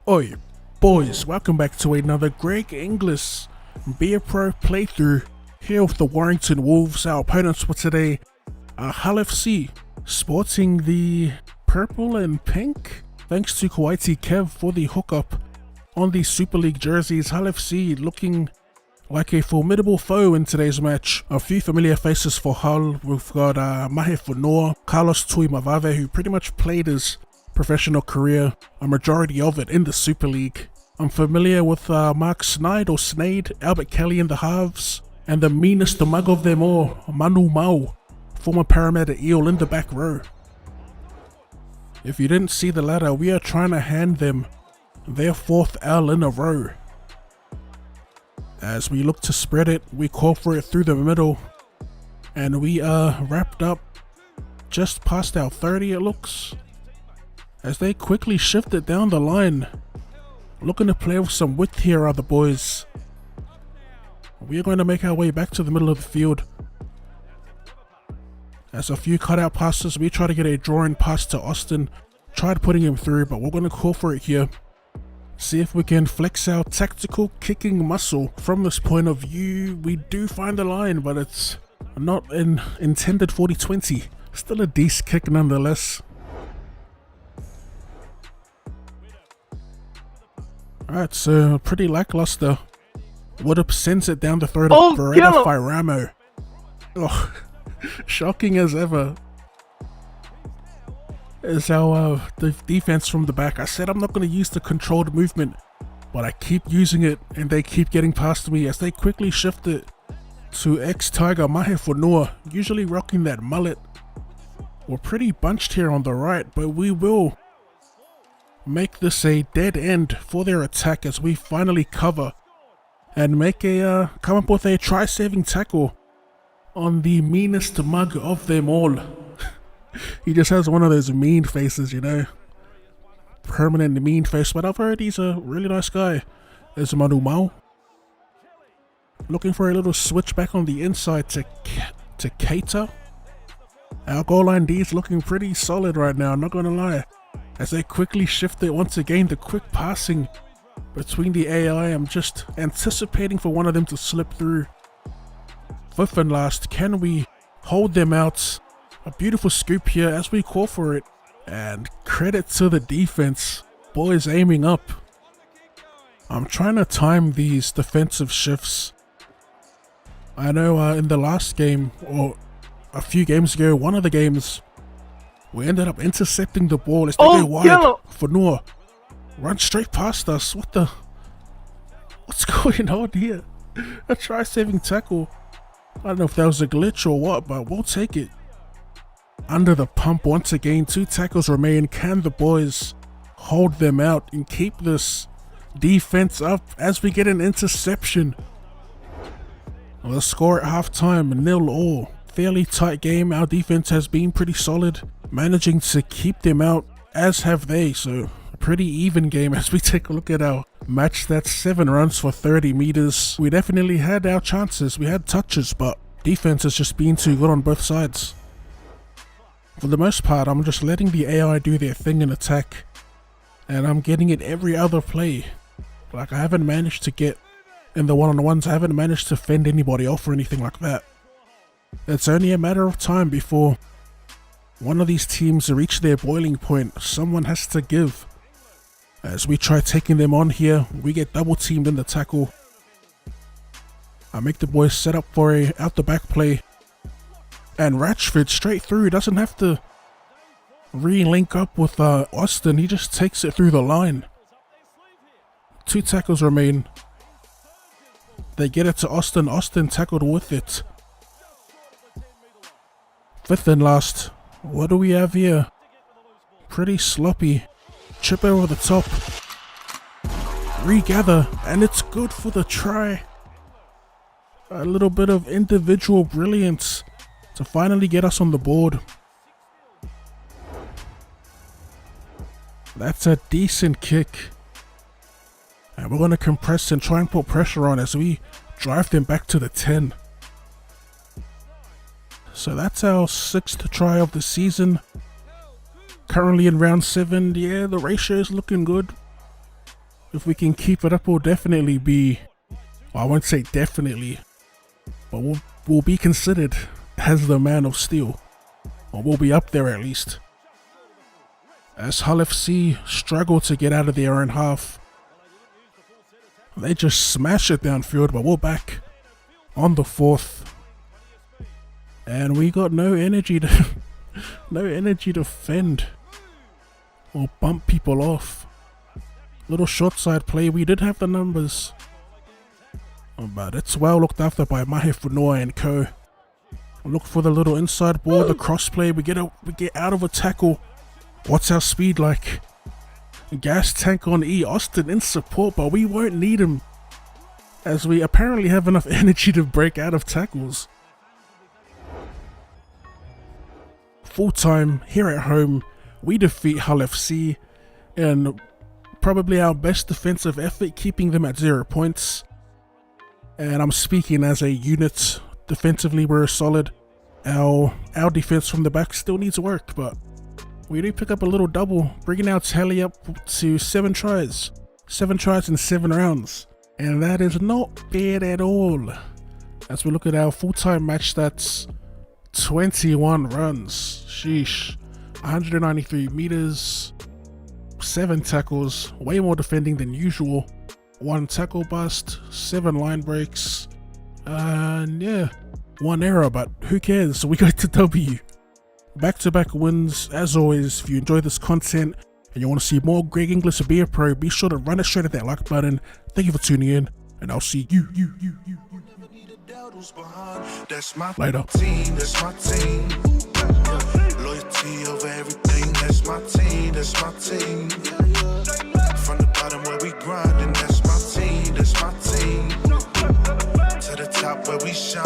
Oi, boys, welcome back to another Greg Inglis Beer Pro playthrough here with the Warrington Wolves. Our opponents for today are Hull FC, sporting the purple and pink. Thanks to Kuwaiti Kev for the hookup on the Super League jerseys. Hull FC looking like a formidable foe in today's match. A few familiar faces for Hull. We've got Mahe Funua, Carlos Tui Mavave, who pretty much played his professional career, a majority of it in the Super League. I'm familiar with Mark Snide or Snade, Albert Kelly in the halves, and the meanest mug of them all, Manu Mau, former Parramatta Eel in the back row. If you didn't see the latter, we are trying to hand them their fourth L in a row. As we look to spread it, we call for it through the middle, and we are wrapped up just past our 30 it looks, as they quickly shift it down the line. Looking to play with some width here are the boys. We are going to make our way back to the middle of the field. As a few cutout passes, we try to get a drawing pass to Austin. Tried putting him through, but we're going to call for it here. See if we can flex our tactical kicking muscle. From this point of view, we do find the line, but it's not an intended 40-20. Still a decent kick nonetheless. Alright, so pretty lackluster. Woodup sends it down the throat of Beretta Firamo. Oh, shocking as ever. Is our defense from the back. I said I'm not going to use the controlled movement, but I keep using it and they keep getting past me as they quickly shift it to ex-Tiger Mahe Funua, usually rocking that mullet. We're pretty bunched here on the right, but we will make this a dead end for their attack as we finally cover and make a come up with a try-saving tackle on the meanest mug of them all. He just has one of those mean faces, you know, permanent mean face, but I've heard he's a really nice guy. There's Manu Mau looking for a little switch back on the inside to Keita. Our goal line D is looking pretty solid right now, I'm not gonna lie. As they quickly shift it once again, the quick passing between the AI, I'm just anticipating for one of them to slip through. Fifth and last, can we hold them out? A beautiful scoop here as we call for it. And credit to the defense, boys aiming up. I'm trying to time these defensive shifts. I know in the last game, or a few games ago, one of the games, we ended up intercepting the ball as they go wide. Funua run straight past us. What's going on here? A try-saving tackle. I don't know if that was a glitch or what, but we'll take it. Under the pump once again, 2 tackles remain. Can the boys hold them out and keep this defense up as we get an interception? The score at halftime, 0-0. Fairly tight game. Our defense has been pretty solid, managing to keep them out, as have they. So a pretty even game as we take a look at our match. That's 7 runs for 30 meters. We definitely had our chances. We had touches, but defense has just been too good on both sides. For the most part, I'm just letting the AI do their thing in attack, and I'm getting it every other play. Like, I haven't managed to get in the one-on-ones. I haven't managed to fend anybody off or anything like that. It's only a matter of time before one of these teams reach their boiling point. Someone has to give. As we try taking them on here, we get double teamed in the tackle. I make the boys set up for a out the back play. And Ratchford straight through, doesn't have to re-link up with Austin, he just takes it through the line. 2 tackles remain. They get it to Austin, Austin tackled with it. 5th and last, what do we have here? Pretty sloppy. Chip over the top. Regather, and it's good for the try. A little bit of individual brilliance to finally get us on the board. That's a decent kick. And we're going to compress and try and put pressure on as we drive them back to the 10. So that's our 6th try of the season. Currently in round 7, yeah, the ratio is looking good. if we can keep it up, we'll definitely be, well, I won't say definitely, but we'll be considered as the man of steel. Or we'll be up there at least. As Hull FC struggle to get out of their own half, they just smash it downfield, but we're back on the fourth. And we got no energy to no energy to fend or bump people off. Little short side play, we did have the numbers, but it's well looked after by Mahe Funua and co. Look for the little inside ball, the cross play, we get out of a tackle. What's our speed like? Gas tank on E, Austin in support, but we won't need him as we apparently have enough energy to break out of tackles. Full time here at home, we defeat Hull FC in probably our best defensive effort, keeping them at 0 points. And I'm speaking as a unit. Defensively, we're solid. Our defense from the back still needs work, but we do pick up a little double, bringing our tally up to 7 tries. 7 tries in 7 rounds. And that is not bad at all. As we look at our full-time match stats, 21 runs. Sheesh. 193 meters. 7 tackles. Way more defending than usual. 1 tackle bust. 7 line breaks. And yeah, 1 error, but who cares? We got to W. Back-to-back wins. As always, if you enjoy this content and you want to see more Greg Inglis Be a Pro, be sure to run it straight at that like button. Thank you for tuning in, and I'll see you later. That's my team. Loyalty over everything. That's my team. That's my team. From the bottom where we grinding. That's my team. That's my team. To the top where we shine.